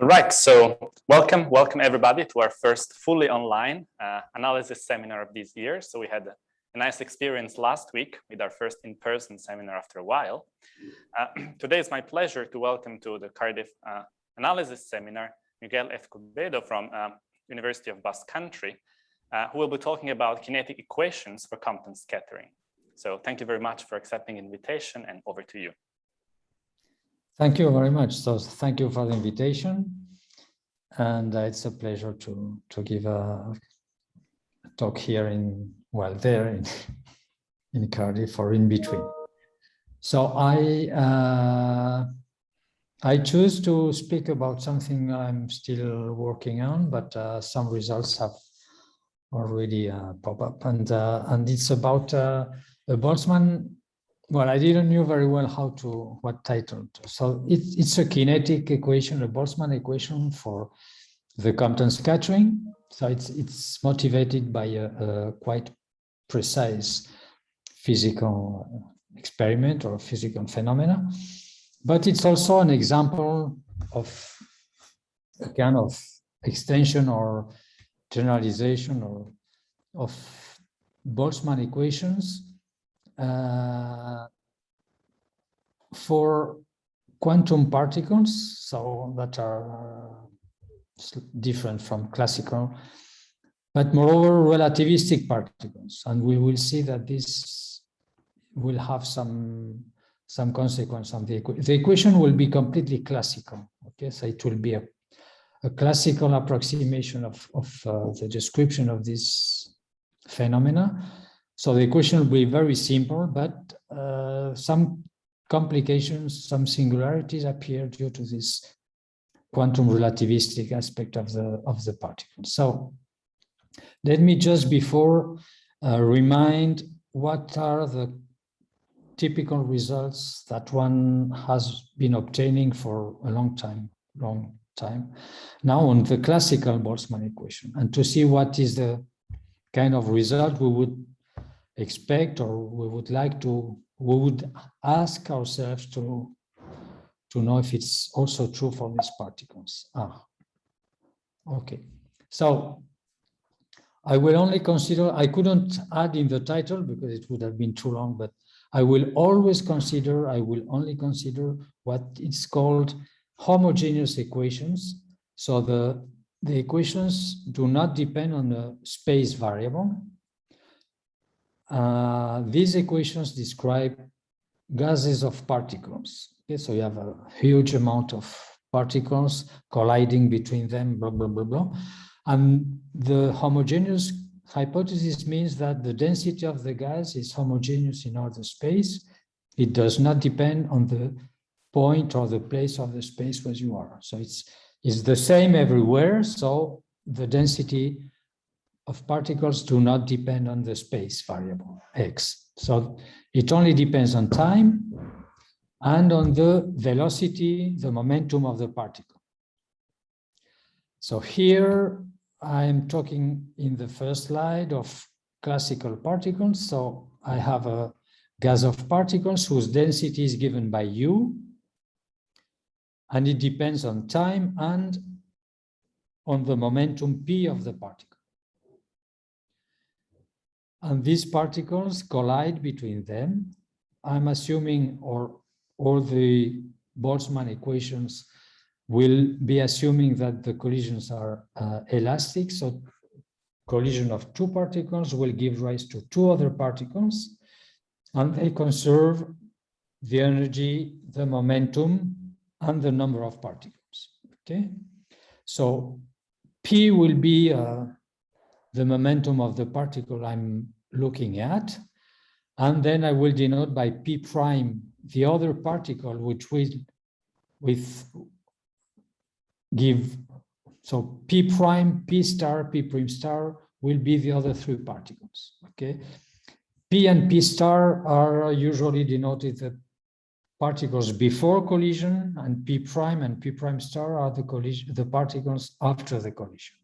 Right, so welcome everybody to our first fully online analysis seminar of this year. So we had a nice experience last week with our first in-person seminar after a while. Today it's my pleasure to welcome to the Cardiff analysis seminar Miguel Escobedo from University of Basque Country, who will be talking about kinetic equations for Compton scattering. So thank you very much for accepting the invitation, and over to you. Thank you very much. So thank you for the invitation, and it's a pleasure to give a talk here in Cardiff or in between. So I choose to speak about something I'm still working on, but some results have already popped up, and it's about a Boltzmann. Well, I didn't know very well what title. So it's a kinetic equation, a Boltzmann equation for the Compton scattering. So it's motivated by a quite precise physical experiment or physical phenomena, but it's also an example of a kind of extension or generalization or of Boltzmann equations for quantum particles, so that are different from classical, but moreover relativistic particles. And we will see that this will have some consequence on the equation. The equation will be completely classical. Okay, so it will be a classical approximation of the description of this phenomena. So the equation will be very simple, but some complications, some singularities appear due to this quantum relativistic aspect of the particle. So let me just before remind what are the typical results that one has been obtaining for a long time now on the classical Boltzmann equation, and to see what is the kind of result we would expect, or we would ask ourselves to know if it's also true for these particles. Okay. So I will only consider, I couldn't add in the title because it would have been too long, but I will only consider what is called homogeneous equations. So the equations do not depend on a space variable. These equations describe gases of particles. Okay, so you have a huge amount of particles colliding between them, blah, blah, blah, blah. And the homogeneous hypothesis means that the density of the gas is homogeneous in all the space. It does not depend on the point or the place of the space where you are. So it's the same everywhere. So the density of particles do not depend on the space variable x. So it only depends on time and on the velocity, the momentum of the particle. So here I'm talking in the first slide of classical particles. So I have a gas of particles whose density is given by U, and it depends on time and on the momentum P of the particle. And these particles collide between them. I'm assuming, or all the Boltzmann equations will be assuming that the collisions are elastic. So collision of two particles will give rise to two other particles, and they conserve the energy, the momentum, and the number of particles. Okay, so P will be the momentum of the particle I'm looking at, and then I will denote by P prime the other particle, which will give, so P prime, P star, P prime star will be the other three particles. Okay, P and P star are usually denoted the particles before collision, and P prime and P prime star are the particles after the collision.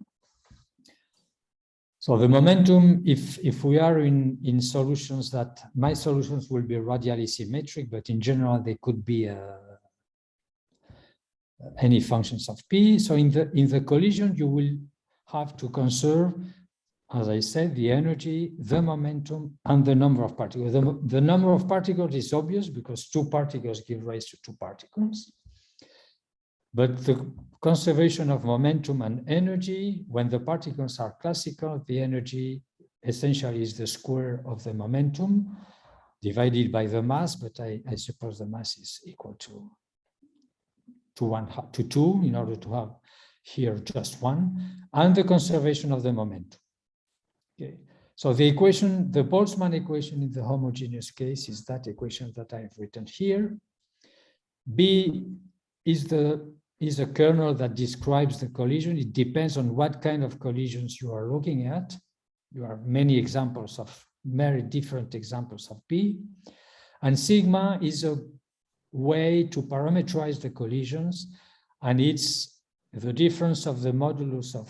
So the momentum, if we are in solutions that, my solutions will be radially symmetric, but in general they could be any functions of P. So in the collision, you will have to conserve, as I said, the energy, the momentum, and the number of particles. The number of particles is obvious because two particles give rise to two particles. But the conservation of momentum and energy, when the particles are classical, the energy essentially is the square of the momentum divided by the mass, but I suppose the mass is equal to 2 in order to have here just one, and the conservation of the momentum. Okay. So the equation, the Boltzmann equation in the homogeneous case is that equation that I've written here. B is a kernel that describes the collision. It depends on what kind of collisions you are looking at. You have many examples of very different examples of P. And sigma is a way to parameterize the collisions, and it's the difference of the modulus of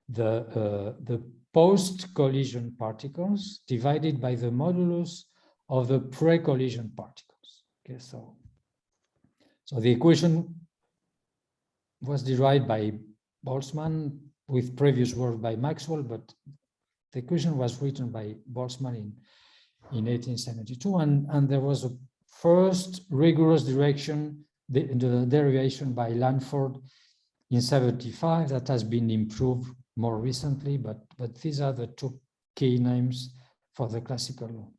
the post-collision particles divided by the modulus of the pre-collision particles. Okay, so the equation was derived by Boltzmann with previous work by Maxwell, but the equation was written by Boltzmann in 1872, and there was a first rigorous derivation by Lanford in 75 that has been improved more recently, but these are the two key names for the classical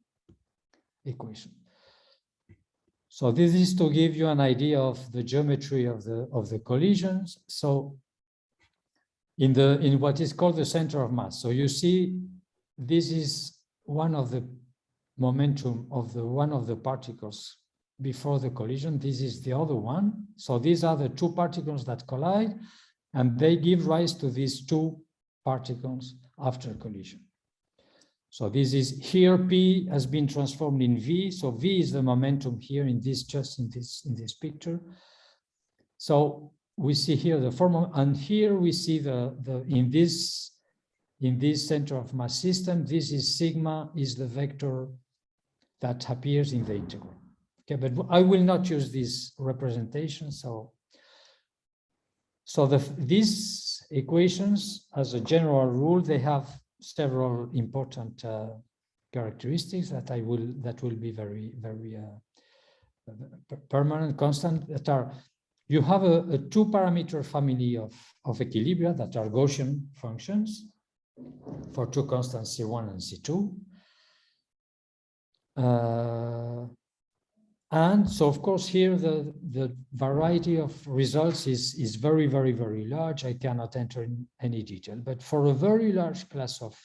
equation. So this is to give you an idea of the geometry of the collisions. So in what is called the center of mass. So you see, this is one of the momentum of one of the particles before the collision. This is the other one. So these are the two particles that collide, and they give rise to these two particles after collision. So this is here, P has been transformed in V. So V is the momentum here in this picture. So we see here the form, and here we see in this center of mass system, this is sigma is the vector that appears in the integral. Okay, but I will not use this representation. So these equations, as a general rule, they have several important characteristics that will be very permanent, constant. That are, you have a two-parameter family of equilibria that are Gaussian functions for two constants C1 and C2. And so, of course, here the variety of results is very large. I cannot enter in any detail, but for a very large class of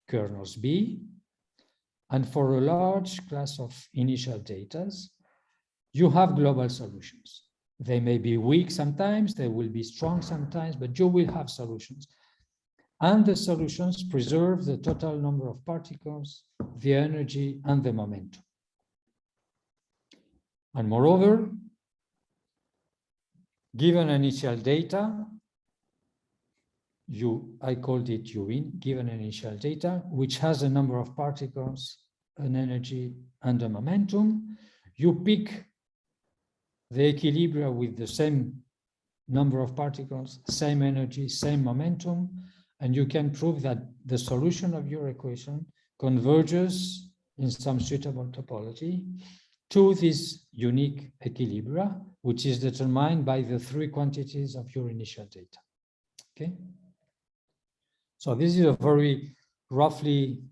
kernels B, and for a large class of initial datas, you have global solutions. They may be weak sometimes, they will be strong sometimes, but you will have solutions. And the solutions preserve the total number of particles, the energy, and the momentum. And moreover, given initial data, I called it U in, given initial data, which has a number of particles, an energy, and a momentum, you pick the equilibria with the same number of particles, same energy, same momentum, and you can prove that the solution of your equation converges in some suitable topology to this unique equilibria, which is determined by the three quantities of your initial data. Okay. So this is a very roughly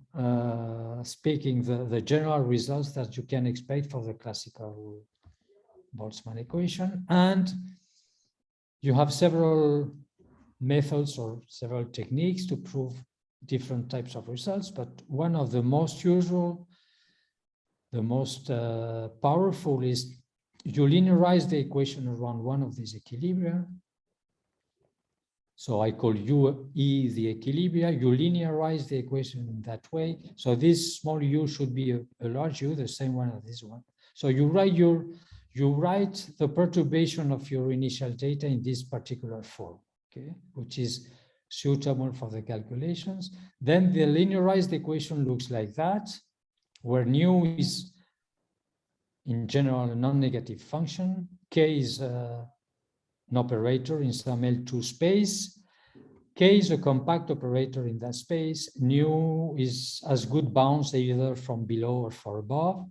speaking, the general results that you can expect for the classical Boltzmann equation. And you have several methods or several techniques to prove different types of results, but one of the most usual, the most powerful is you linearize the equation around one of these equilibria. So I call U E the equilibria. You linearize the equation in that way. So this small u should be a large U, the same one as this one. So you write the perturbation of your initial data in this particular form, okay, which is suitable for the calculations. Then the linearized equation looks like that, where nu is in general a non-negative function, k is operator in some L2 space. K is a compact operator in that space. Nu is as good bounds either from below or from above.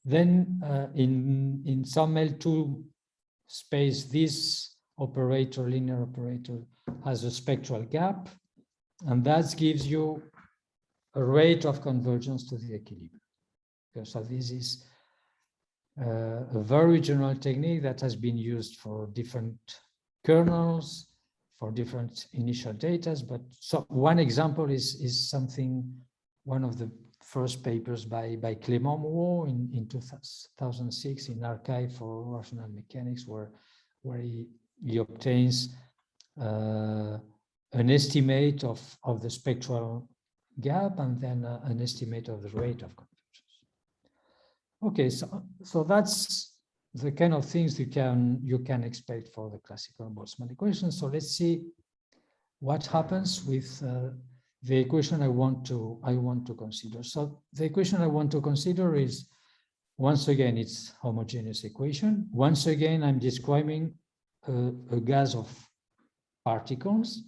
Then in some L2 space, this operator, linear operator, has a spectral gap, and that gives you a rate of convergence to the equilibrium. Okay, so this is a very general technique that has been used for different kernels, for different initial data. But so one example is something, one of the first papers by Clément Moreau in 2006 in Archive for Rational Mechanics, where he obtains an estimate of the spectral gap and then an estimate of the rate of convergence. Okay, so that's the kind of things you can expect for the classical Boltzmann equation. So let's see what happens with the equation I want to consider. So the equation I want to consider is, once again, it's homogeneous equation. Once again, I'm describing a gas of particles.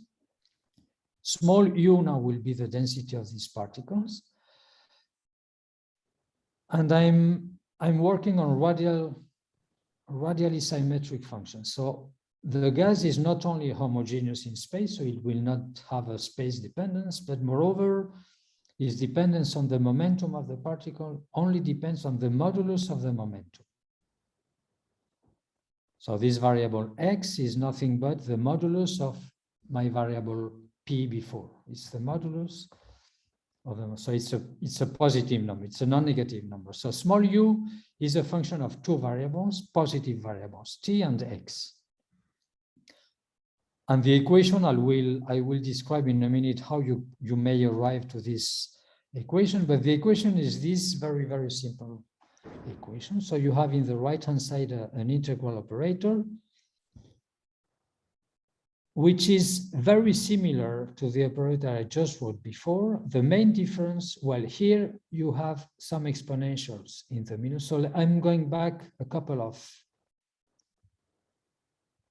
Small u now will be the density of these particles. And I'm working on radially symmetric functions. So the gas is not only homogeneous in space, so it will not have a space dependence, but moreover, its dependence on the momentum of the particle only depends on the modulus of the momentum. So this variable x is nothing but the modulus of my variable p before. It's the modulus of them. So it's a positive number, it's a non-negative number. So small u is a function of two variables, positive variables, t and x. And the equation I will describe in a minute how you may arrive to this equation, but the equation is this very, very simple equation. So you have in the right-hand side an integral operator, which is very similar to the operator I just wrote before. The main difference, well, here you have some exponentials in the middle. So I'm going back a couple of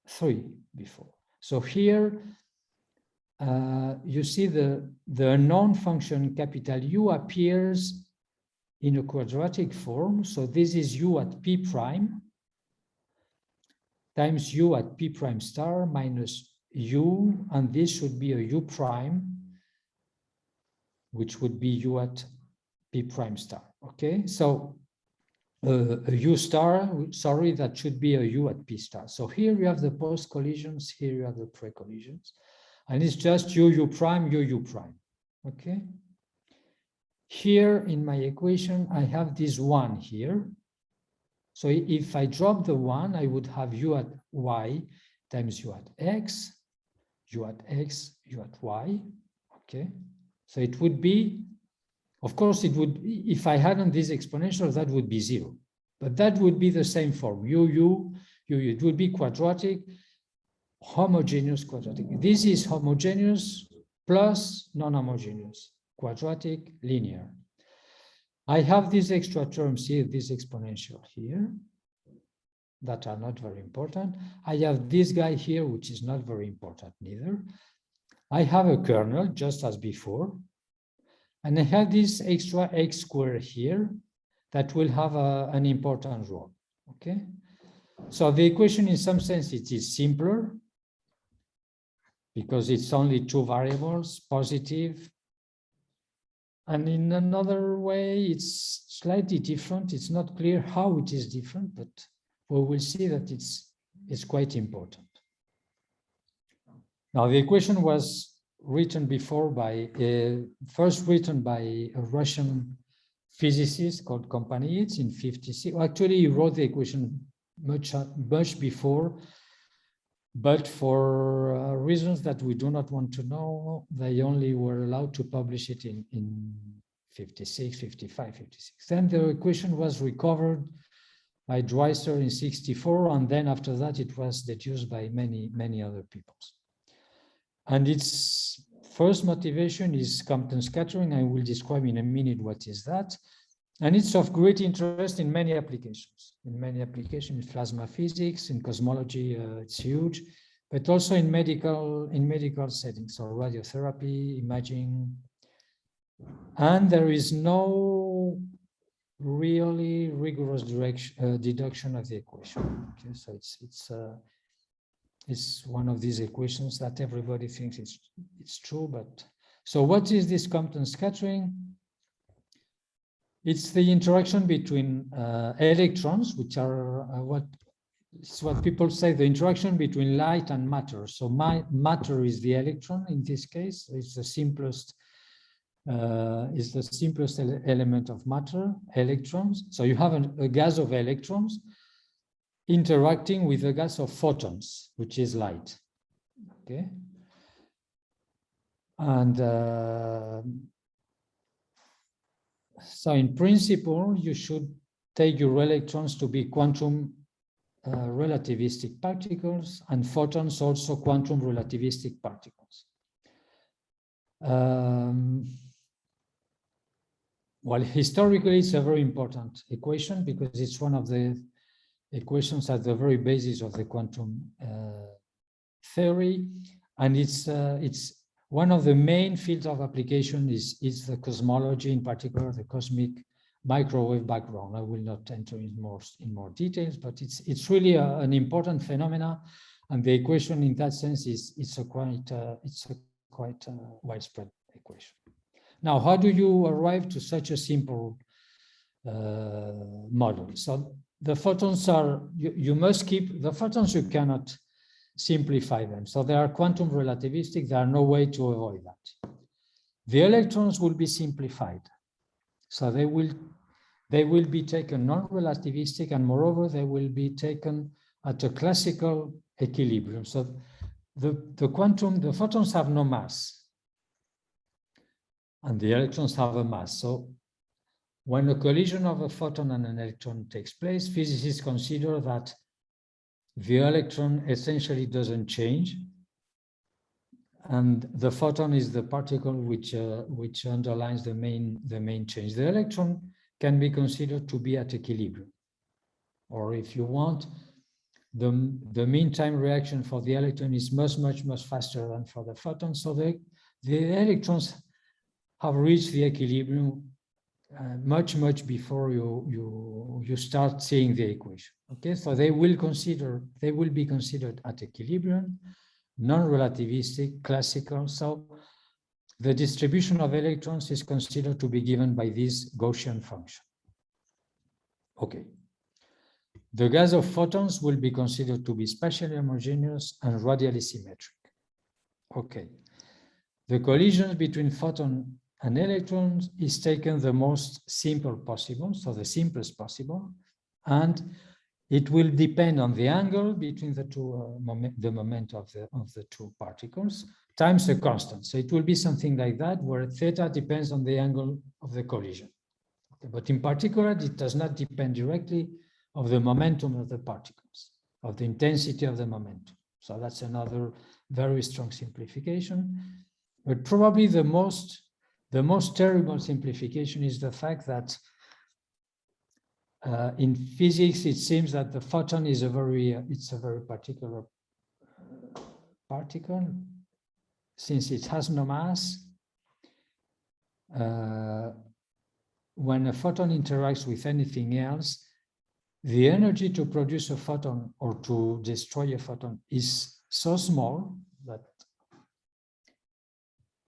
three before. So here you see the unknown function capital U appears in a quadratic form. So this is U at P prime times U at P prime star minus U, and this should be a U prime, which would be U at P prime star. Okay, so a U star, sorry, that should be a U at P star. So here you have the post collisions, here you have the pre collisions, and it's just U prime, U prime. Okay. Here in my equation, I have this one here. So if I drop the one, I would have U at Y times U at X, U at X, U at Y. Okay. So it would be, of course, it would, if I hadn't this exponential, that would be zero. But that would be the same form, U, it would be quadratic, homogeneous quadratic. This is homogeneous plus non-homogeneous, quadratic, linear. I have these extra terms here, this exponential here, that are not very important. I have this guy here, which is not very important neither. I have a kernel, just as before. And I have this extra x squared here that will have an important role, okay? So the equation, in some sense, it is simpler because it's only two variables, positive. And in another way, it's slightly different. It's not clear how it is different, but we will see that it's quite important. Now, the equation was written before first written by a Russian physicist called Compton in 56. Well, actually, he wrote the equation much before, but for reasons that we do not want to know, they only were allowed to publish it in 56, 55, 56. Then the equation was recovered by Dreiser in 64, and then after that, it was deduced by many other people. And its first motivation is Compton scattering. I will describe in a minute what is that. And it's of great interest in many applications. In plasma physics, in cosmology, it's huge, but also in medical settings, so radiotherapy, imaging. And there is no really rigorous deduction of the equation. Okay, so it's one of these equations that everybody thinks it's true. But so what is this Compton scattering? It's the interaction between electrons, which are what people say, the interaction between light and matter. So matter is the electron in this case. It's the simplest element of matter, electrons. So you have a gas of electrons interacting with a gas of photons, which is light. Okay, and so in principle, you should take your electrons to be quantum relativistic particles, and photons also quantum relativistic particles. Well, historically, it's a very important equation because it's one of the equations at the very basis of the quantum theory, and it's one of the main fields of application is the cosmology, in particular the cosmic microwave background. I will not enter in more details, but it's really an important phenomena, and the equation in that sense it's a quite widespread equation. Now, how do you arrive to such a simple model? So the photons are, you must keep the photons, you cannot simplify them. So they are quantum relativistic. There are no way to avoid that. The electrons will be simplified. So they will be taken non-relativistic, and moreover, they will be taken at a classical equilibrium. So the photons have no mass, and the electrons have a mass. So when a collision of a photon and an electron takes place, physicists consider that the electron essentially doesn't change, and the photon is the particle which underlines the main change. The electron can be considered to be at equilibrium, or if you want, the mean time reaction for the electron is much faster than for the photon. So the electrons have reached the equilibrium much before you start seeing the equation. Okay, so they will be considered at equilibrium, non-relativistic, classical. So the distribution of electrons is considered to be given by this Gaussian function. Okay. The gas of photons will be considered to be spatially homogeneous and radially symmetric. Okay. The collisions between photon and electrons is taken the most simple possible, so the simplest possible, and it will depend on the angle between the two, the moment of the two particles, times a constant. So it will be something like that, where theta depends on the angle of the collision. Okay, but in particular, it does not depend directly of the momentum of the particles, of the intensity of the momentum. So that's another very strong simplification. But probably the most terrible simplification is the fact that in physics, it seems that the photon is a very particular particle, since it has no mass. When a photon interacts with anything else, the energy to produce a photon or to destroy a photon is so small that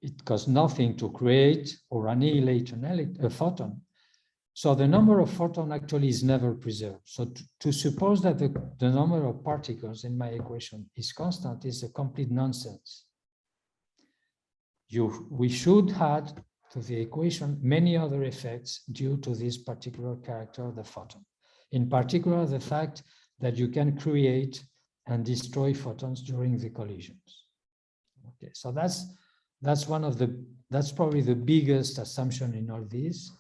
it costs nothing to create or annihilate a photon. So the number of photons actually is never preserved. So to suppose that the number of particles in my equation is constant is a complete nonsense. We should add to the equation many other effects due to this particular character of the photon. In particular, the fact that you can create and destroy photons during the collisions. Okay, so that's probably the biggest assumption in all this,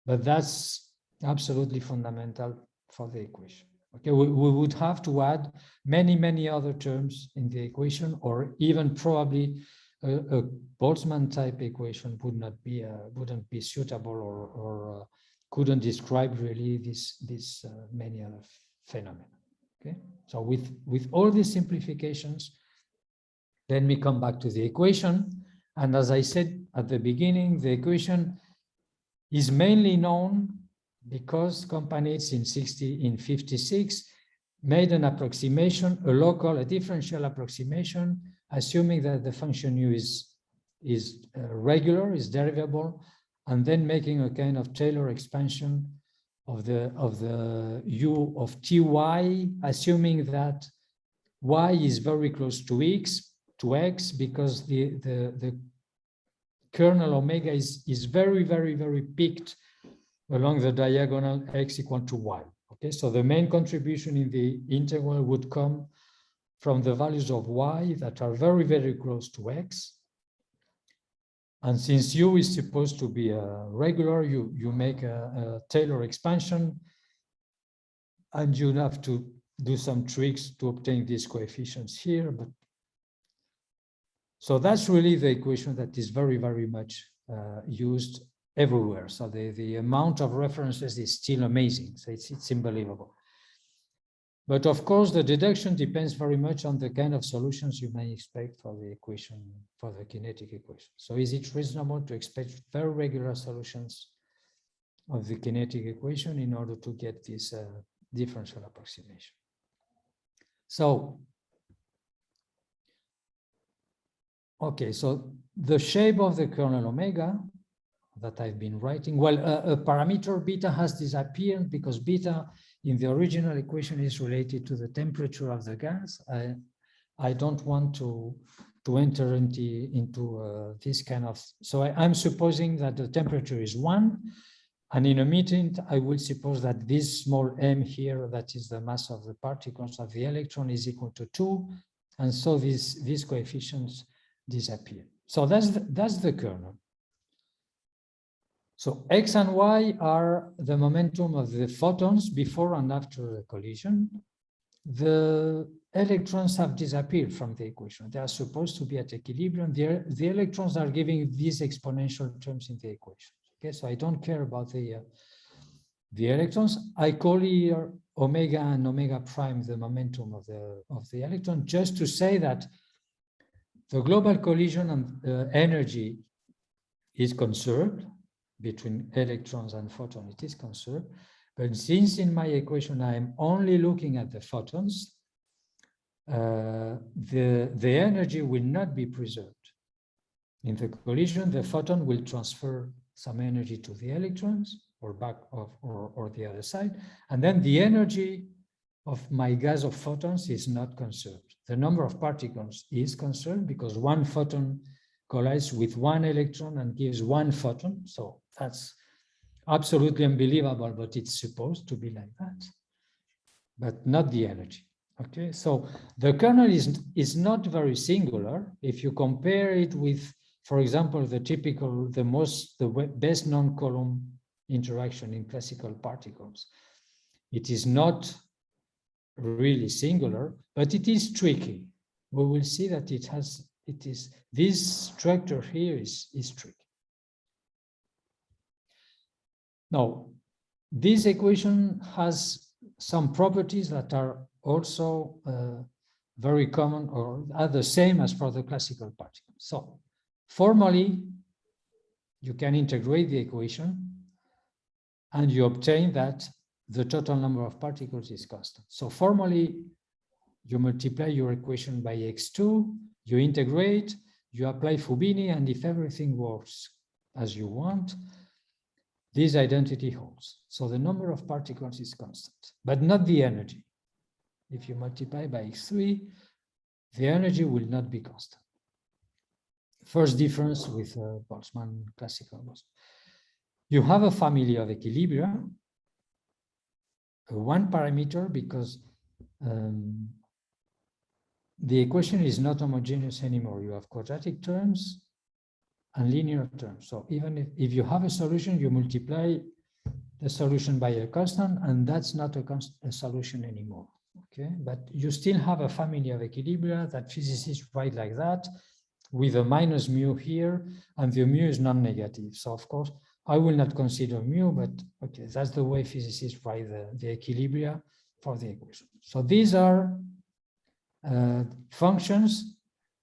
but that's absolutely fundamental for the equation. Okay, we would have to add many other terms in the equation, or even probably a Boltzmann type equation wouldn't be suitable or couldn't describe really this many other phenomena. Okay, so with all these simplifications, let me come back to the equation. And as I said at the beginning, the equation is mainly known because companies in 56 made an approximation, a differential approximation, assuming that the function u is regular, is derivable, and then making a kind of Taylor expansion of the u of ty, assuming that y is very close to x, because the kernel omega is very, very, very peaked along the diagonal x equal to y. Okay, so the main contribution in the integral would come from the values of y that are very, very close to x. And since u is supposed to be regular, you make a Taylor expansion, and you have to do some tricks to obtain these coefficients here. But so that's really the equation that is very, very much used everywhere. So the amount of references is still amazing. So it's unbelievable. But of course, the deduction depends very much on the kind of solutions you may expect for the equation, for the kinetic equation. So is it reasonable to expect very regular solutions of the kinetic equation in order to get this differential approximation? So, okay, so the shape of the kernel omega that I've been writing, well, a parameter beta has disappeared because beta in the original equation is related to the temperature of the gas. I don't want to enter into this kind of, so I'm supposing that the temperature is 1, and in a meeting, I will suppose that this small m here, that is the mass of the particles of the electron, is equal to 2, and so these coefficients disappear. So that's the kernel. So x and y are the momentum of the photons before and after the collision. The electrons have disappeared from the equation. They are supposed to be at equilibrium. The electrons are giving these exponential terms in the equation. Okay, so I don't care about the electrons. I call here omega and omega prime the momentum of the electron, just to say that the global collision and energy is conserved between electrons and photons, it is conserved. But since in my equation I am only looking at the photons, the energy will not be preserved. In the collision, the photon will transfer some energy to the electrons or back or the other side, and then the energy of my gas of photons is not conserved. The number of particles is conserved because one photon collides with one electron and gives one photon. So that's absolutely unbelievable, but it's supposed to be like that, but not the energy. Okay, so the kernel is not very singular. If you compare it with, for example, the best non-Coulomb interaction in classical particles, it is not really singular, but it is tricky. We will see that this structure here is tricky. Now, this equation has some properties that are also very common or are the same as for the classical particles. So formally, you can integrate the equation and you obtain that the total number of particles is constant. So formally, you multiply your equation by x2, you integrate, you apply Fubini, and if everything works as you want, this identity holds. So the number of particles is constant, but not the energy. If you multiply by x3, the energy will not be constant. First difference with Boltzmann classical Boltzmann. You have a family of equilibria, one parameter, because the equation is not homogeneous anymore. You have quadratic terms and linear terms. So even if you have a solution, you multiply the solution by a constant, and that's not a solution anymore. Okay, but you still have a family of equilibria that physicists write like that, with a minus mu here, and the mu is non-negative. So of course, I will not consider mu, but okay, that's the way physicists write the equilibria for the equation. So these are functions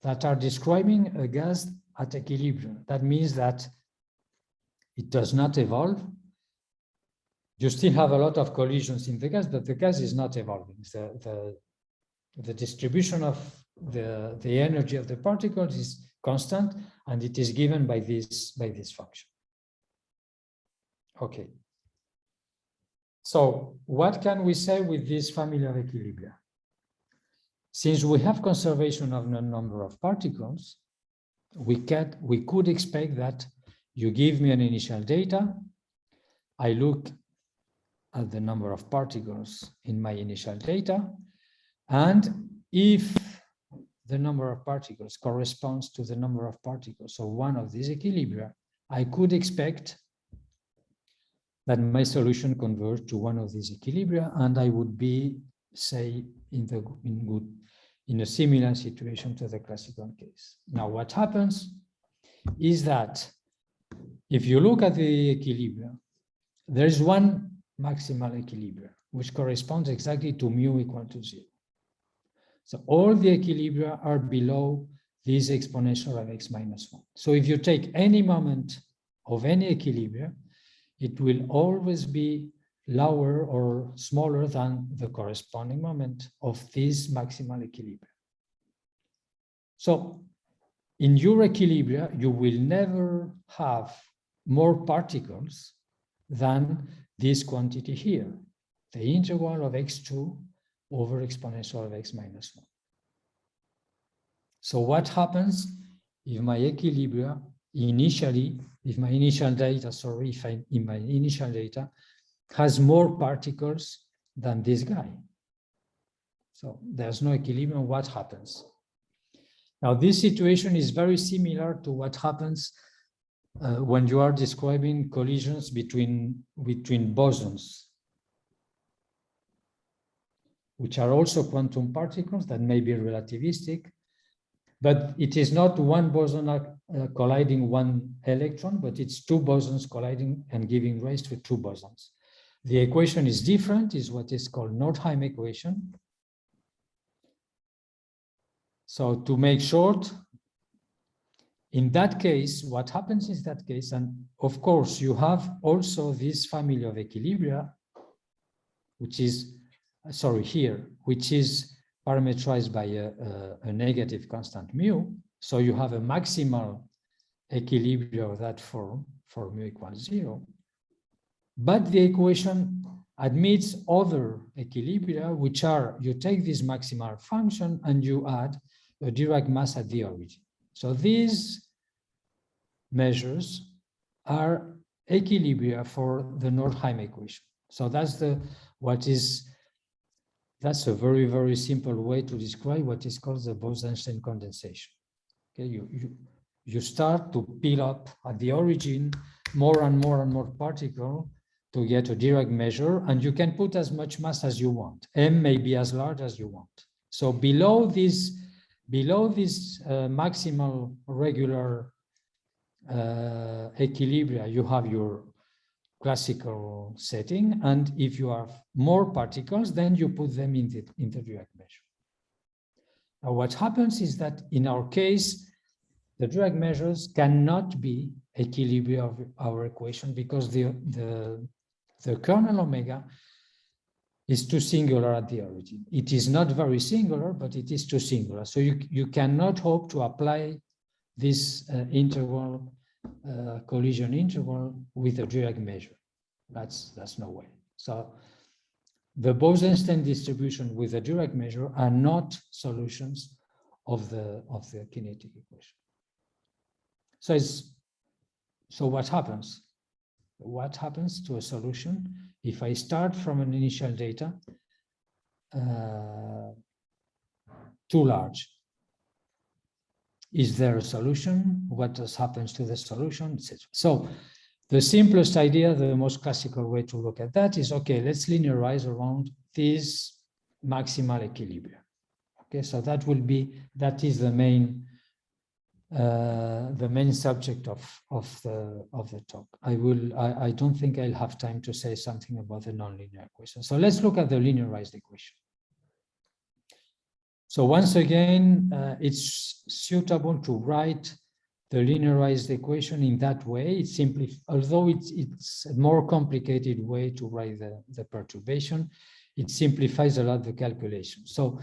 that are describing a gas at equilibrium. That means that it does not evolve. You still have a lot of collisions in the gas, but the gas is not evolving. The distribution of the energy of the particles is constant, and it is given by this function. Okay. So what can we say with this family of equilibria? Since we have conservation of the number of particles, we could expect that you give me an initial data, I look at the number of particles in my initial data, and if the number of particles corresponds to the number of particles, so one of these equilibria, I could expect that my solution converges to one of these equilibria, and I would be, say, in a similar situation to the classical case. Now, what happens is that if you look at the equilibria, there is one maximal equilibria, which corresponds exactly to mu equal to 0. So all the equilibria are below this exponential of x minus 1. So if you take any moment of any equilibria, it will always be lower or smaller than the corresponding moment of this maximal equilibrium. So in your equilibria, you will never have more particles than this quantity here, the integral of x2 over exponential of x minus 1. So what happens if my equilibria initially, if my initial data has more particles than this guy? So there's no equilibrium, what happens? Now this situation is very similar to what happens when you are describing collisions between bosons, which are also quantum particles that may be relativistic, but it is not one boson colliding one electron, but it's two bosons colliding and giving rise to two bosons. The equation is different, is what is called Nordheim equation. So to make short, in that case, what happens in that case, and of course you have also this family of equilibria, which is, which is parameterized by a negative constant mu. So you have a maximal equilibria of that form for mu equals 0. But the equation admits other equilibria, which are, you take this maximal function and you add a Dirac mass at the origin. So these measures are equilibria for the Nordheim equation. So that's that's a very, very simple way to describe what is called the Bose-Einstein condensation. Okay, you start to pile up at the origin more and more and more particle to get a Dirac measure, and you can put as much mass as you want. M may be as large as you want. So below this maximal regular equilibria, you have your classical setting, and if you have more particles, then you put them in the Dirac measure. Now, what happens is that in our case, the Dirac measures cannot be equilibria of our equation because the kernel omega is too singular at the origin. It is not very singular, but it is too singular. So you cannot hope to apply this integral, collision integral with a Dirac measure. That's no way. So the Bose-Einstein distribution with the Dirac measure are not solutions of the kinetic equation. So what happens? What happens to a solution if I start from an initial data too large? Is there a solution? What happens to the solution, etc. So the simplest idea, the most classical way to look at that is, okay, let's linearize around this maximal equilibrium. Okay, so that is the main the main subject of the talk. I don't think I'll have time to say something about the nonlinear equation. So let's look at the linearized equation. So once again, it's suitable to write the linearized equation in that way. It's simply, although it's a more complicated way to write the perturbation, it simplifies a lot the calculation. So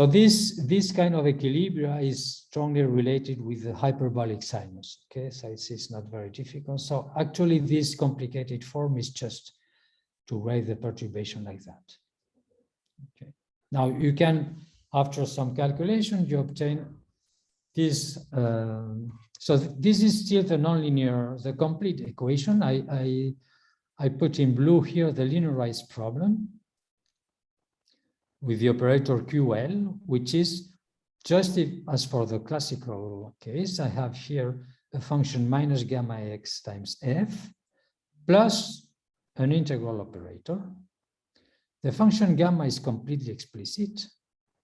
this kind of equilibria is strongly related with the hyperbolic sinus. Okay, so it's not very difficult. So actually, this complicated form is just to write the perturbation like that. Okay. Now you can, after some calculation, you obtain this. So this is still the nonlinear, the complete equation. I put in blue here the linearized problem with the operator QL, which is just as for the classical case. I have here a function minus gamma x times f plus an integral operator. The function gamma is completely explicit.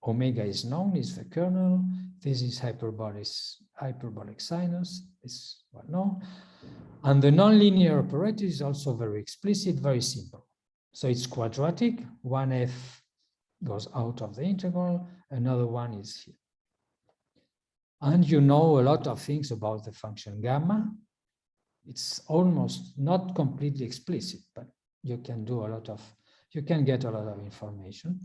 Omega is known, is the kernel. This is hyperbolic sinus, is well known. And the nonlinear operator is also very explicit, very simple. So it's quadratic, 1f goes out of the integral, another one is here. And you know a lot of things about the function gamma. It's almost not completely explicit, but you can do a lot of, you can get a lot of information.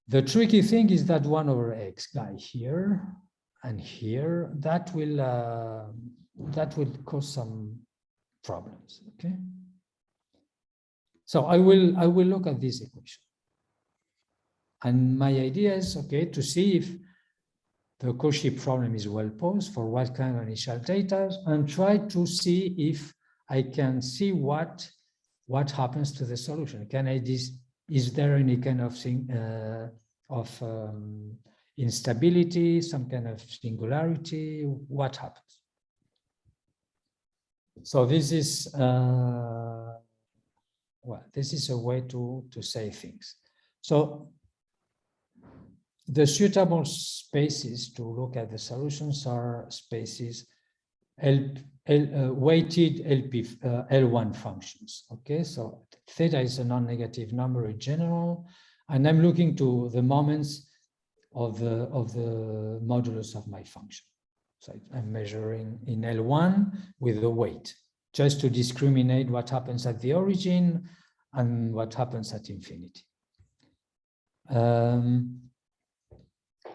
The tricky thing is that 1 over x guy here and here, that will cause some problems, okay? So I will look at this equation. And my idea is, okay, to see if the Cauchy problem is well posed for what kind of initial data, and try to see if I can see what happens to the solution. Is there any kind of thing of instability, some kind of singularity? What happens? So this is this is a way to say things. So the suitable spaces to look at the solutions are spaces weighted L1 functions. Okay, so theta is a non-negative number in general, and I'm looking to the moments of the modulus of my function. So I'm measuring in L1 with the weight, just to discriminate what happens at the origin and what happens at infinity.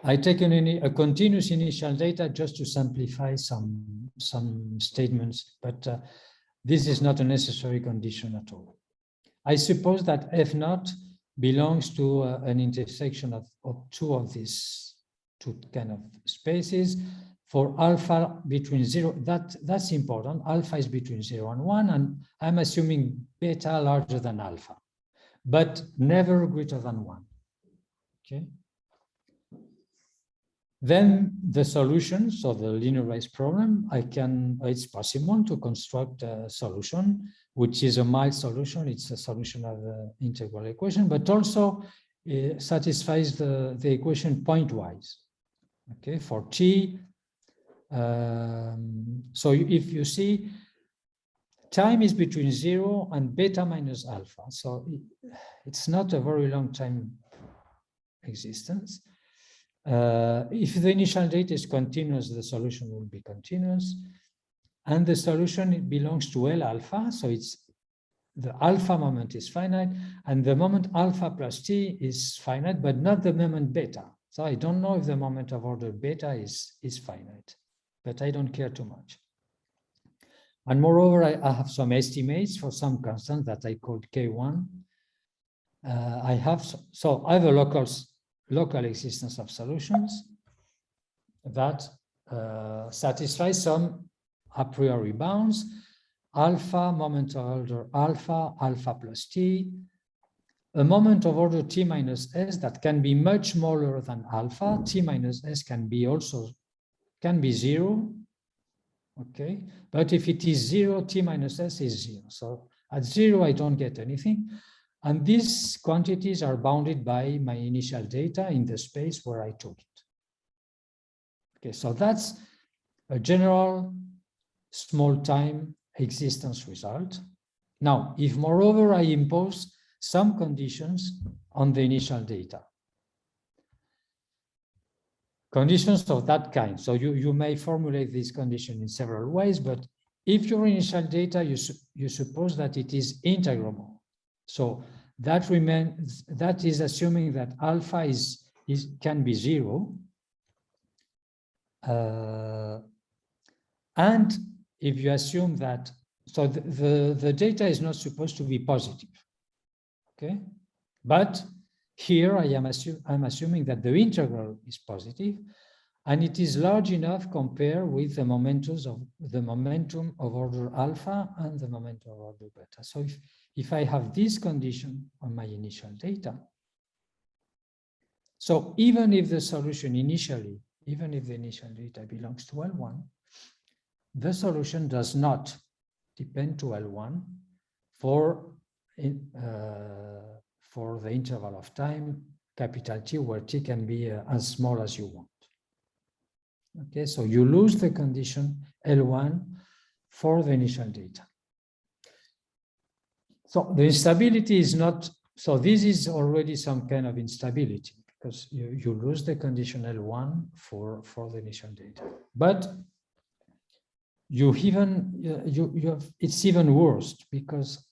I take a continuous initial data just to simplify some statements, but this is not a necessary condition at all. I suppose that F naught belongs to an intersection of two of these two kind of spaces. For alpha between 0, that's important. Alpha is between 0 and 1, and I'm assuming beta larger than alpha, but never greater than 1. Okay. Then the solution, so the linearized problem, it's possible to construct a solution, which is a mild solution. It's a solution of the integral equation, but also satisfies the equation pointwise. Okay, for t. So if you see, time is between 0 and beta minus alpha. So it's not a very long time existence. If the initial data is continuous, the solution will be continuous. And the solution, it belongs to L alpha. So it's the alpha moment is finite, and the moment alpha plus t is finite, but not the moment beta. So I don't know if the moment of order beta is finite, but I don't care too much. And moreover, I have some estimates for some constant that I called K1. I have a local existence of solutions that satisfy some a priori bounds, alpha, moment of order alpha, alpha plus t, a moment of order t minus s that can be much smaller than alpha. T minus s can be 0. Okay, but if it is 0, t minus s is 0. So at 0, I don't get anything. And these quantities are bounded by my initial data in the space where I took it. Okay, so that's a general small time existence result. Now, if moreover I impose some conditions on the initial data, conditions of that kind. So you may formulate this condition in several ways, but if your initial data, you suppose that it is integrable. So that is assuming that alpha can be 0. And if you assume that, so the data is not supposed to be positive, okay? But here I'm assuming that the integral is positive, and it is large enough compared with the momentum of order alpha and the momentum of order beta. So if I have this condition on my initial data, so even if the solution initially, even if the initial data belongs to L1, the solution does not depend to L1 for the interval of time, capital T, where T can be as small as you want. Okay, so you lose the condition L1 for the initial data. So the instability is not, so this is already some kind of instability because you lose the condition L1 for the initial data. But it's even worse because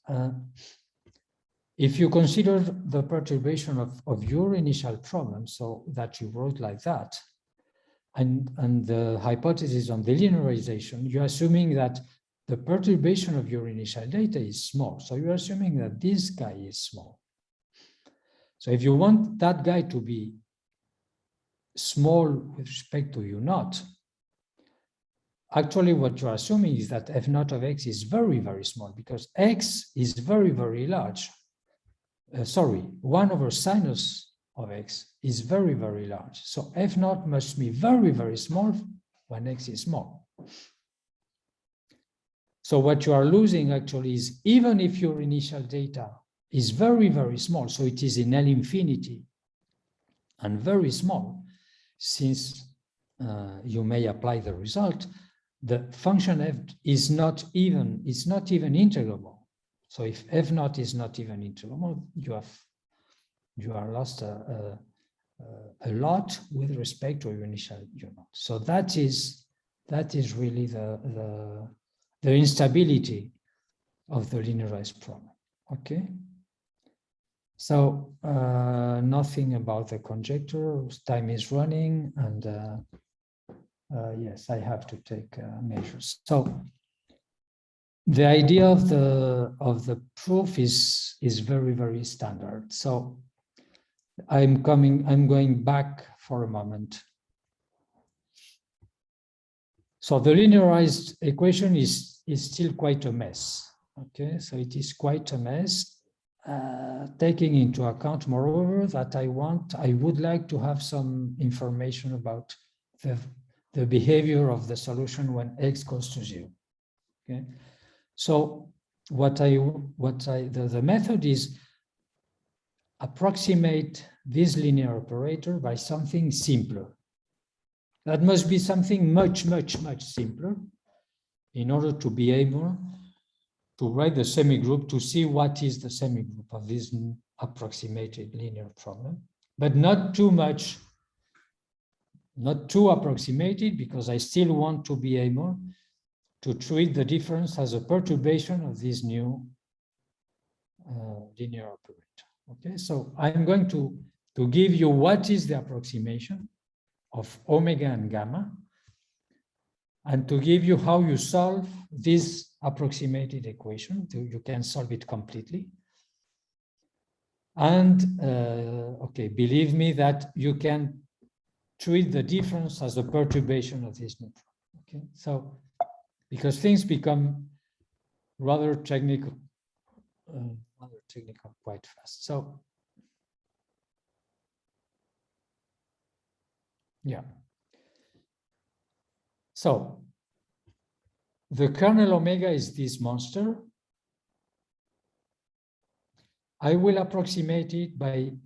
if you consider the perturbation of your initial problem, so that you wrote like that, and the hypothesis on the linearization, you're assuming that the perturbation of your initial data is small. So you're assuming that this guy is small. So if you want that guy to be small with respect to U naught, actually what you're assuming is that F naught of X is very, very small because X is very, very large. 1 over sinus of X is very, very large. So F naught must be very, very small when X is small. So what you are losing actually is even if your initial data is very, very small, so it is in L infinity and very small, since you may apply the result, the function F is not even integrable. So if F naught is not even integrable, you are lost a lot with respect to your initial U naught. So that is really the instability of the linearized problem. Okay. So nothing about the conjecture. Time is running, and yes, I have to take measures. So the idea of the proof is very, very standard. So I'm going back for a moment. So the linearized equation is still quite a mess. Okay, so it is quite a mess, taking into account, moreover, that I would like to have some information about the behavior of the solution when X goes to 0. Okay, so the method is approximate this linear operator by something simpler. That must be something much, much, much simpler in order to be able to write the semigroup to see what is the semigroup of this approximated linear problem, but not too much, not too approximated, because I still want to be able to treat the difference as a perturbation of this new linear operator. Okay, so I'm going to give you what is the approximation of omega and gamma, and to give you how you solve this approximated equation. You can solve it completely. And okay, believe me that you can treat the difference as a perturbation of this neutron. Okay, so because things become rather technical quite fast. So yeah. So the kernel omega is this monster. I will approximate it by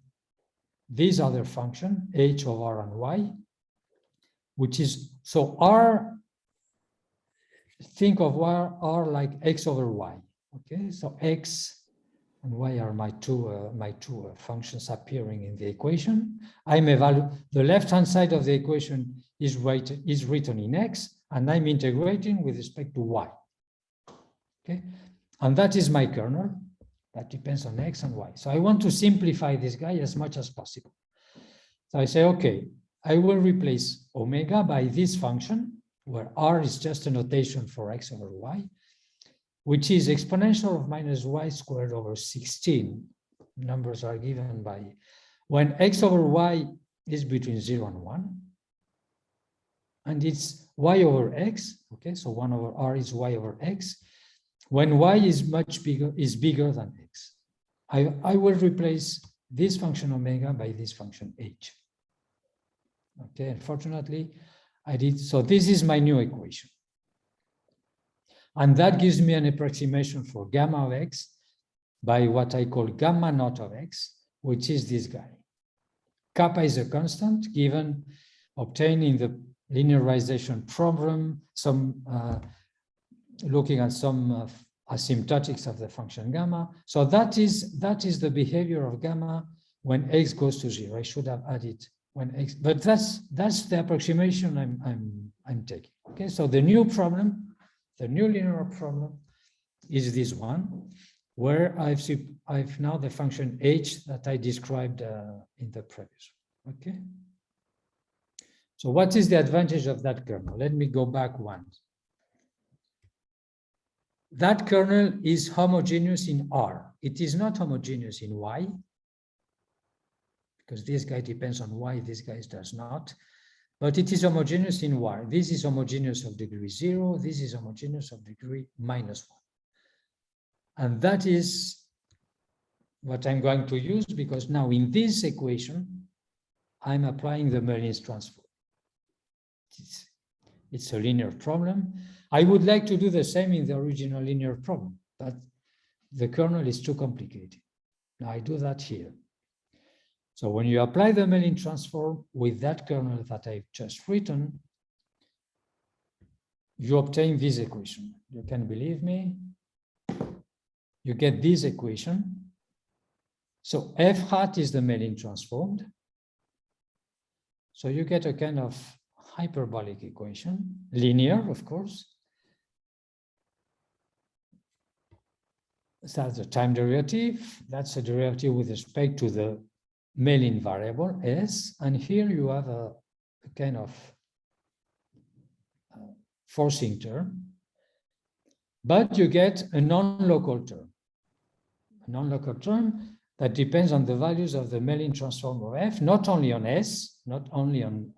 this other function, h of r and y, which is, so R, think of R like X over Y, okay? So X and Y are my two functions appearing in the equation. I'm the left-hand side of the equation is written in X, and I'm integrating with respect to Y, okay? And that is my kernel. That depends on X and Y. So I want to simplify this guy as much as possible. So I say, okay, I will replace omega by this function, where R is just a notation for X over Y, which is exponential of minus Y squared over 16. Numbers are given by when X over Y is between 0 and 1. And it's Y over X, okay, so 1 over R is Y over X. When Y is bigger than X, I will replace this function omega by this function H. Okay, unfortunately, I did, so this is my new equation. And that gives me an approximation for gamma of X by what I call gamma naught of X, which is this guy. Kappa is a constant given, obtained in the linearization problem, looking at some asymptotics of the function gamma. So that is the behavior of gamma when X goes to 0. I should have added when X, but that's the approximation I'm taking. Okay, so the new problem, the new linear problem is this one, where I've now the function H that I described in the previous. Okay. So what is the advantage of that kernel? Let me go back once. That kernel is homogeneous in R. It is not homogeneous in Y, because this guy depends on Y, this guy does not. But it is homogeneous in Y. This is homogeneous of degree 0. This is homogeneous of degree -1. And that is what I'm going to use, because now in this equation, I'm applying the Merlin's transform. It's a linear problem. I would like to do the same in the original linear problem, but the kernel is too complicated. Now I do that here. So when you apply the Merlin transform with that kernel that I've just written, you obtain this equation. You can believe me. You get this equation. So f hat is the Merlin transformed. So you get a kind of hyperbolic equation, linear, of course. So that's the time derivative. That's a derivative with respect to the Merlin variable S. And here you have a kind of forcing term, but you get a non-local term. A non-local term that depends on the values of the Merlin transform of F, not only on S, not only on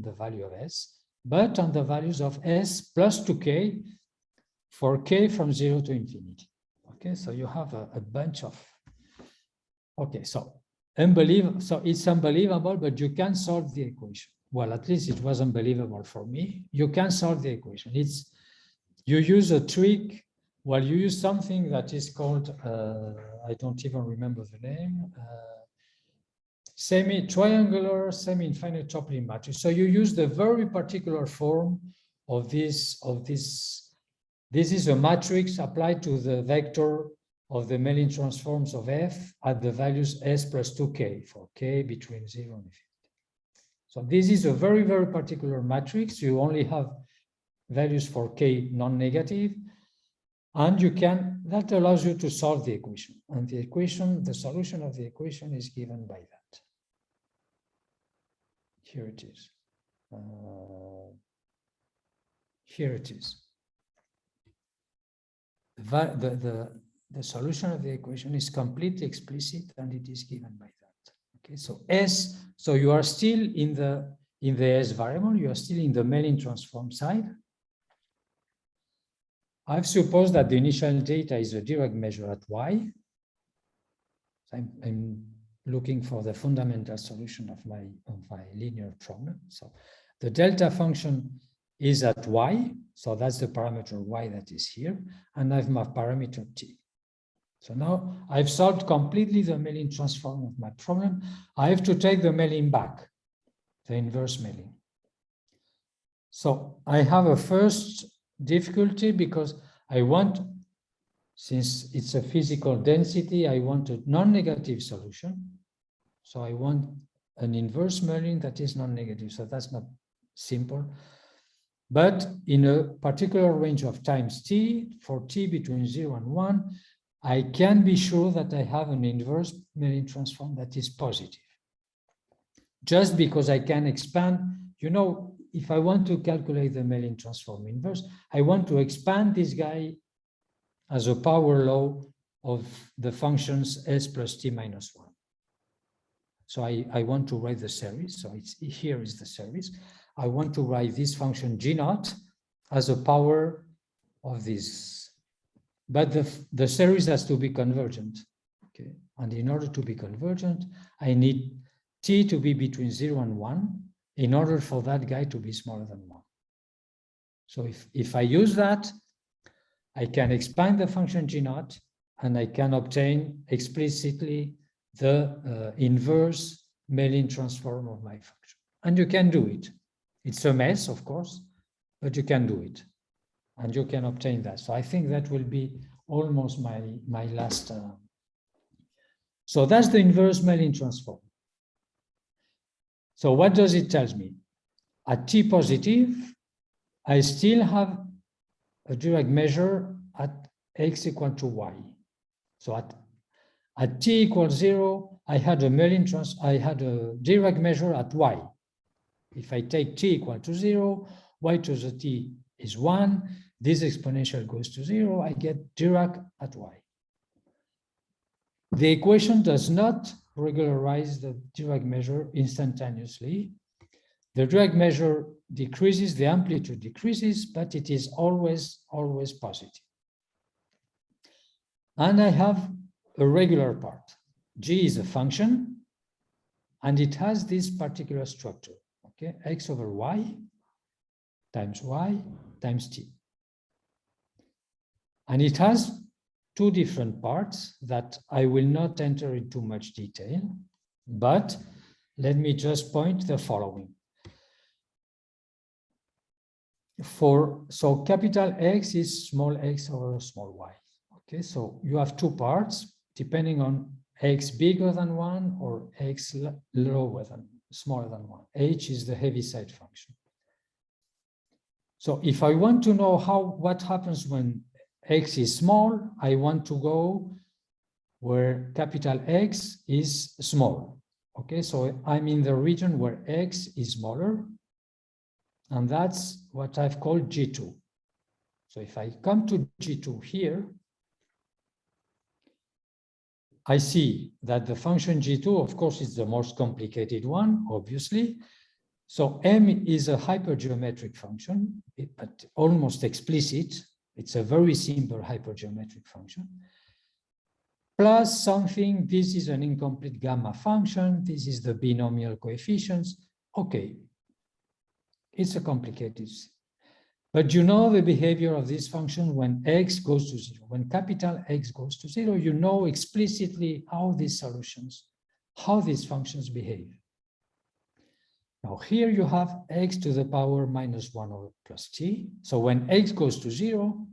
the value of S, but on the values of S plus 2k for k from 0 to infinity. Okay, so you have a bunch of, okay, so it's unbelievable, but you can solve the equation. Well, at least it was unbelievable for me. You can solve the equation. You use a trick. Well, you use something that is called, I don't even remember the name, semi-triangular, semi-infinite Toplin matrix. So you use the very particular form of this. This is a matrix applied to the vector of the Merlin transforms of F at the values S plus 2k for k between 0 and infinity. So this is a very, very particular matrix. You only have values for k non-negative. And that allows you to solve the equation. And the solution of the equation is given by that. Here it is. Here it is. The solution of the equation is completely explicit, and it is given by that. Okay, so S, so you are still in the S variable, you are still in the Merlin transform side. I've supposed that the initial data is a Dirac measure at Y. I'm looking for the fundamental solution of my linear problem. So the delta function is at Y. So that's the parameter Y that is here. And I have my parameter T. So now I've solved completely the Merlin transform of my problem. I have to take the Merlin back, the inverse Merlin. So I have a first difficulty because I want, since it's a physical density, I want a non-negative solution. So I want an inverse Merlin that is non-negative. So that's not simple. But in a particular range of times t, for t between 0 and 1, I can be sure that I have an inverse Merlin transform that is positive. Just because I can expand, you know, if I want to calculate the Merlin transform inverse, I want to expand this guy as a power law of the functions s plus t minus 1. So I want to write the series. So here is the series. I want to write this function g naught as a power of this. But the series has to be convergent. Okay. And in order to be convergent, I need t to be between 0 and 1 in order for that guy to be smaller than 1. So if I use that, I can expand the function g naught and I can obtain explicitly the inverse Merlin transform of my function. And you can do it. It's a mess, of course, but you can do it. And you can obtain that. So I think that will be almost my last. So that's the inverse Merlin transform. So what does it tell me? At t positive, I still have a Dirac measure at x equal to y. So at t equals 0, I had a Dirac measure at y. If I take t equal to 0, y to the t is 1, this exponential goes to 0, I get Dirac at y. The equation does not regularize the Dirac measure instantaneously. The Dirac measure decreases, the amplitude decreases, but it is always positive. And I have a regular part. G is a function, and it has this particular structure, okay? X over y times t. And it has two different parts that I will not enter in too much detail, but let me just point the following. So capital X is small x over small y. Okay, so you have two parts depending on x bigger than 1 or x smaller than 1. H is the Heaviside function. So if I want to know what happens when x is small, I want to go where capital X is small. Okay, so I'm in the region where x is smaller, and that's what I've called G2. So if I come to G2 here, I see that the function G2, of course, is the most complicated one, obviously. So M is a hypergeometric function, but almost explicit. It's a very simple hypergeometric function. Plus something, this is an incomplete gamma function. This is the binomial coefficients. Okay, it's a complicated. But you know the behavior of this function when x goes to 0. When capital X goes to 0, you know explicitly how these functions behave. Now here you have x to the power minus 1 over plus t. So when x goes to 0,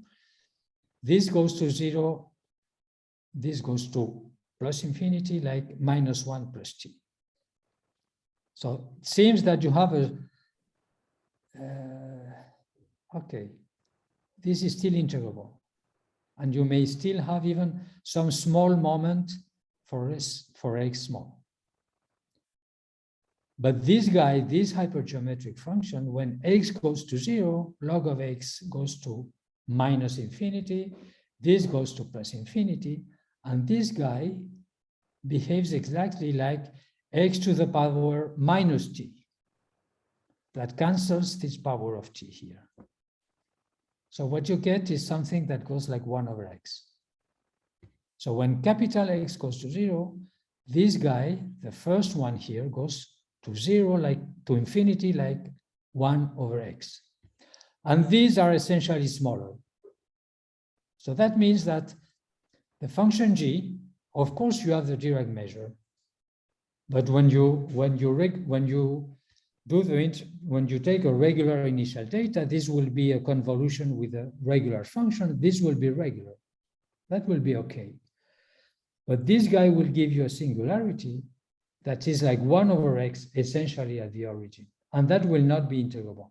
this goes to 0, this goes to plus infinity, like minus 1 plus t. So it seems that you have a okay, this is still integrable. And you may still have even some small moment for x small. But this guy, this hypergeometric function, when x goes to 0, log of x goes to minus infinity, this goes to plus infinity, and this guy behaves exactly like x to the power minus t. That cancels this power of t here. So what you get is something that goes like 1 over x. So when capital X goes to 0, this guy, the first one here, goes to 0, like to infinity, like 1 over x. And these are essentially smaller. So that means that the function g, of course, you have the Dirac measure, but when you when you take a regular initial data, this will be a convolution with a regular function. This will be regular. That will be okay. But this guy will give you a singularity that is like 1 over x essentially at the origin, and that will not be integrable.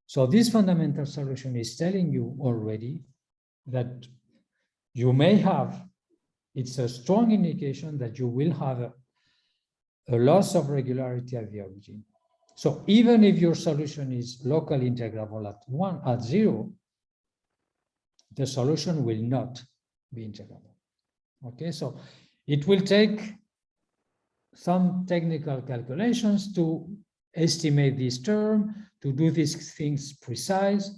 So this fundamental solution is telling you already that you may have, it's a strong indication that you will have a loss of regularity at the origin. So even if your solution is locally integrable at 0, the solution will not be integrable. Okay, so it will take some technical calculations to estimate this term, to do these things precise,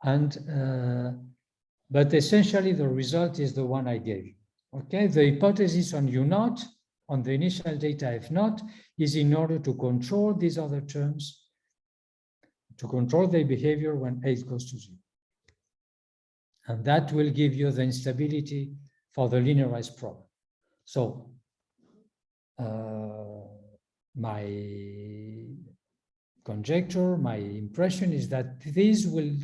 and but essentially the result is the one I gave you. Okay, the hypothesis on U0, on the initial data F0, is in order to control these other terms, to control their behavior when X goes to 0. And that will give you the instability for the linearized problem. So my conjecture, my impression is that this will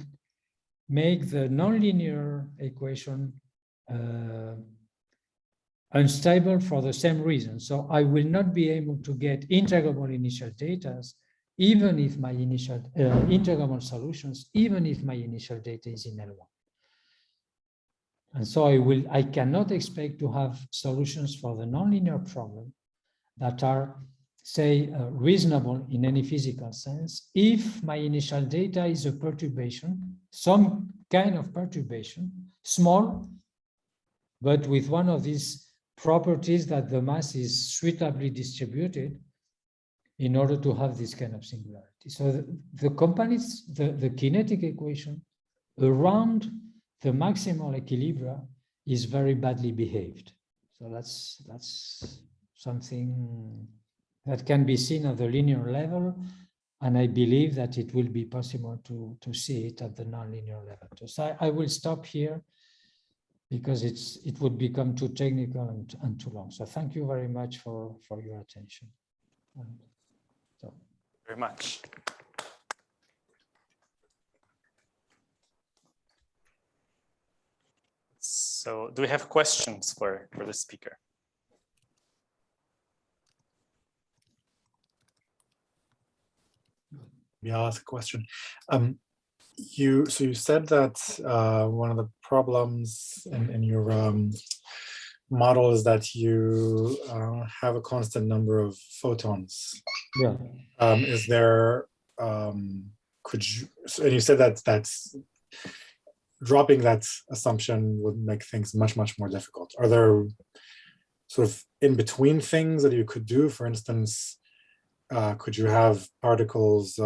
make the nonlinear equation unstable for the same reason. So I will not be able to get integrable initial data, even if my initial integrable solutions, even if my initial data is in L1. And so I cannot expect to have solutions for the nonlinear problem that are, say, reasonable in any physical sense if my initial data is a perturbation, some kind of perturbation, small, but with one of these properties that the mass is suitably distributed in order to have this kind of singularity. So the components, the kinetic equation around the maximal equilibria is very badly behaved. So that's something that can be seen at the linear level, and I believe that it will be possible to see it at the nonlinear level. So I will stop here because it would become too technical and too long. So thank you very much for your attention. Very much. So do we have questions for the speaker? Yeah, I'll ask a question. You said that one of the problems in your model is that you have a constant number of photons. Yeah. Is there? Could you? And you said that that's dropping that assumption would make things much more difficult. Are there sort of in between things that you could do? For instance, could you have particles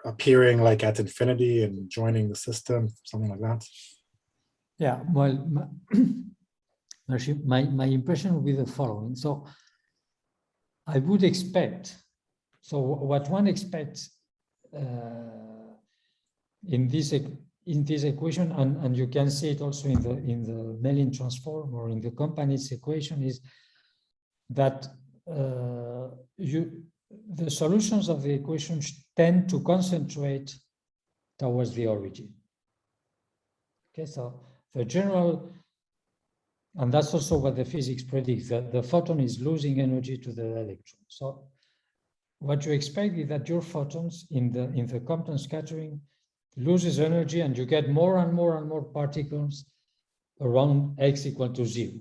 appearing like at infinity and joining the system, something like that? Yeah, well, my impression would be the following. So I would expect, so what one expects in this equation, and you can see it also in the Mellin transform or in the company's equation, is that the solutions of the equation tend to concentrate towards the origin. Okay, so the general, and that's also what the physics predicts, that the photon is losing energy to the electron. So what you expect is that your photons in the Compton scattering loses energy, and you get more and more particles around x equal to 0.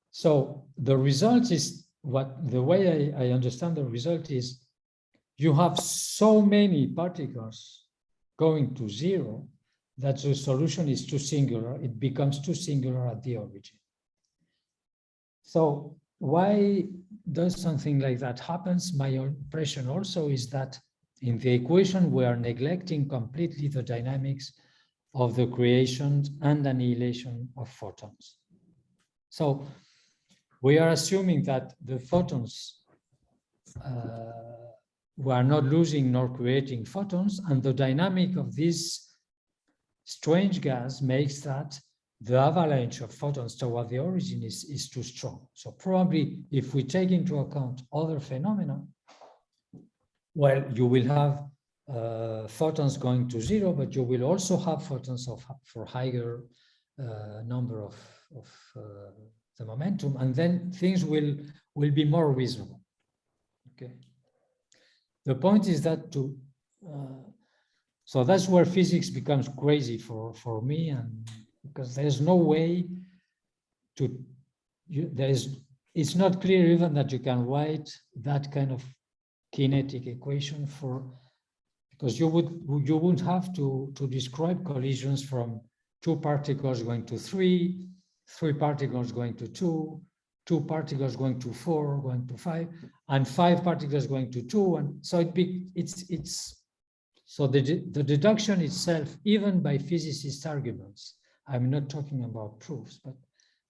So the result is, the way I understand the result is, you have so many particles going to 0 that the solution is too singular. It becomes too singular at the origin. So why does something like that happens? My impression also is that in the equation, we are neglecting completely the dynamics of the creation and annihilation of photons. So we are assuming that the photons we are not losing nor creating photons, and the dynamic of this strange gas makes that the avalanche of photons toward the origin is too strong. So probably if we take into account other phenomena, well, you will have photons going to zero, but you will also have photons for higher number of the momentum, and then things will be more reasonable. Okay. The point is that so that's where physics becomes crazy for me, and because there's no way to it's not clear even that you can write that kind of kinetic equation because you wouldn't have to describe collisions from 2 particles going to 3 particles going to 2 particles going to 4, going to 5, and 5 particles going to 2, and so so the deduction itself, even by physicist arguments, I'm not talking about proofs, but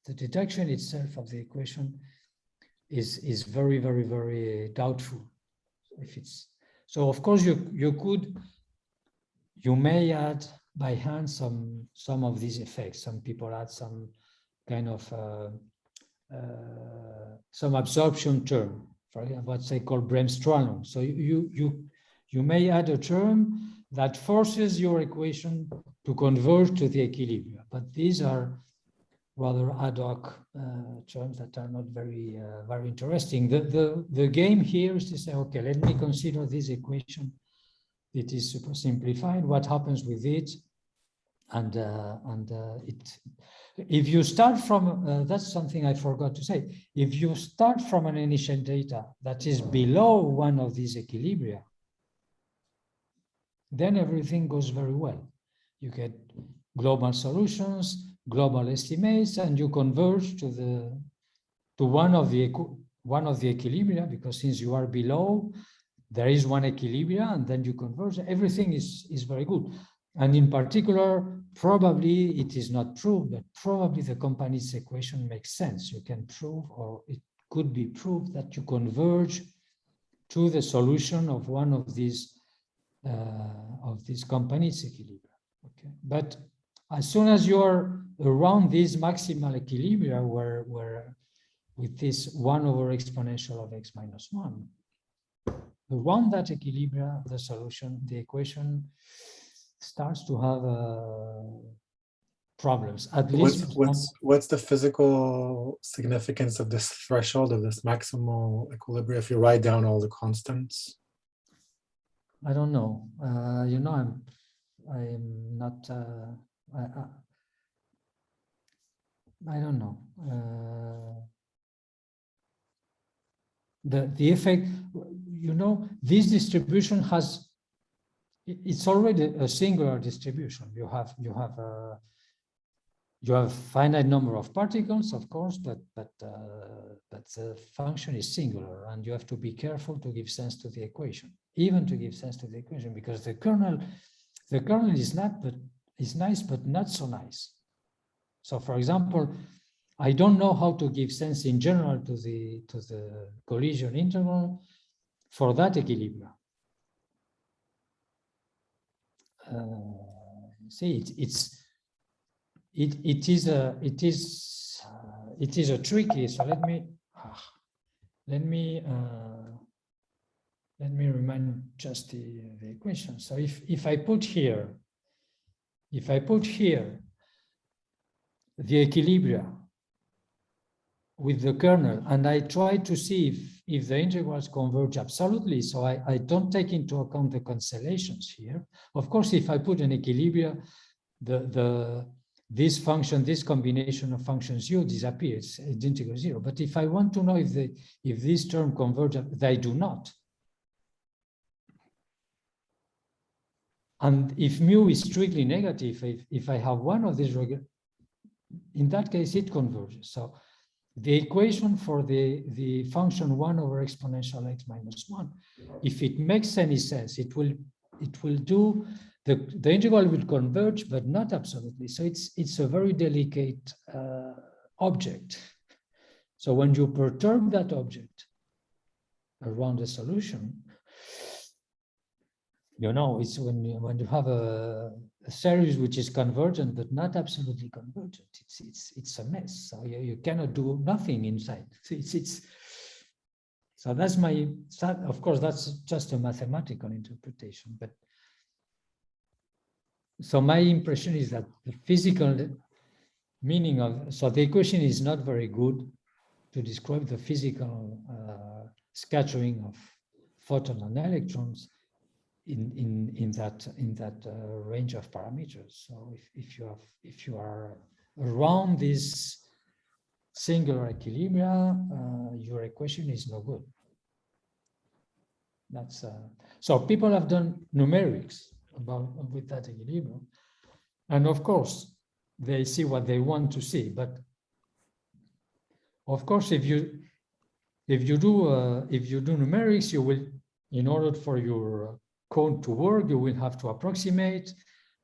the deduction itself of the equation is very, very, very doubtful. If it's so, of course you may add by hand some of these effects. Some people add some kind of some absorption term, for what they call Bremsstrahlung. So you may add a term that forces your equation to converge to the equilibria, but these are rather ad hoc terms that are not very very interesting. The game here is to say, okay, let me consider this equation. It is super simplified. What happens with it? And if you start from that's something I forgot to say. If you start from an initial data that is below one of these equilibria, then everything goes very well. You get global solutions, global estimates, and you converge to one of the equilibria, because since you are below, there is one equilibria, and then you converge. Everything is very good. And in particular, probably it is not proved, but probably the Compton's equation makes sense. You can prove, or it could be proved, that you converge to the solution of one of these Compton's equilibria. Okay, but as soon as you are around these maximal equilibria, where with this 1 over exponential of x minus 1, around that equilibria, the solution, the equation starts to have problems. At least what's the physical significance of this threshold, of this maximal equilibrium, if you write down all the constants? I don't know. You know, I'm not. I don't know. The effect. You know, this distribution has. It's already a singular distribution. You have a finite number of particles, of course, but the function is singular, and you have to be careful to give sense to the equation, even to give sense to the equation, because the kernel is nice, but not so nice. So, for example, I don't know how to give sense in general to the collision integral for that equilibrium. See, it is a tricky. So let me remind just the equation. So if I put here the equilibria with the kernel, and I try to see if the integrals converge absolutely, so I don't take into account the cancellations here. Of course, if I put an equilibria, this function, this combination of functions u disappears, it's integral 0. But if I want to know if this term converge, they do not. And if mu is strictly negative, if I have one of these, in that case, it converges. So the equation for the function 1 over exponential x minus 1, if it makes any sense, it will do, the integral will converge, but not absolutely. So it's a very delicate object. So when you perturb that object around the solution, you know, it's when you have a series which is convergent but not absolutely convergent, it's a mess. So you cannot do nothing inside. So that's of course that's just a mathematical interpretation, but so my impression is that the physical meaning of, so the equation is not very good to describe the physical scattering of photons and electrons in that range of parameters. So if you are around this singular equilibria, your equation is no good. That's so people have done numerics with that equilibrium, and of course they see what they want to see. But of course, if you do numerics, you will, in order for your cone to work, you will have to approximate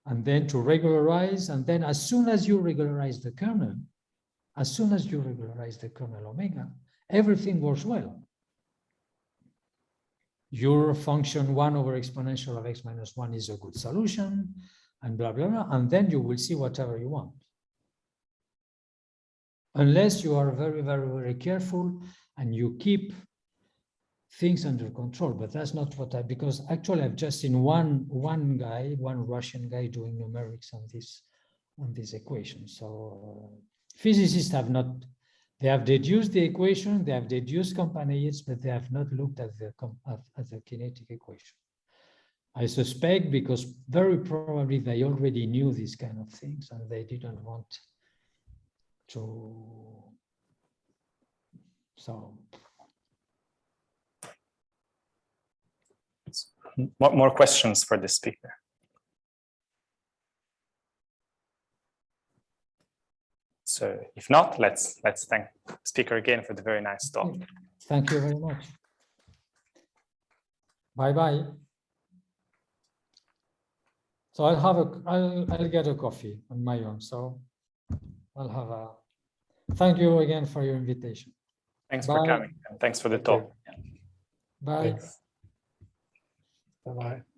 and then to regularize, and then as soon as you regularize the kernel, omega, everything works well. Your function 1 over exponential of x minus 1 is a good solution, and blah, blah, blah, and then you will see whatever you want. Unless you are very, very, very careful and you keep things under control, but that's not what because actually I've just seen one Russian guy doing numerics on this equation. So physicists have not, they have deduced the equation, they have deduced companions, but they have not looked at the kinetic equation. I suspect because very probably they already knew these kind of things and they didn't want to, so. More questions for the speaker? So if not, let's thank the speaker again for the very nice talk. Thank you very much. Bye-bye. So I'll get a coffee on my own. So I'll have a, thank you again for your invitation. Thanks for coming and thanks for the talk. Bye. Thanks. Bye-bye.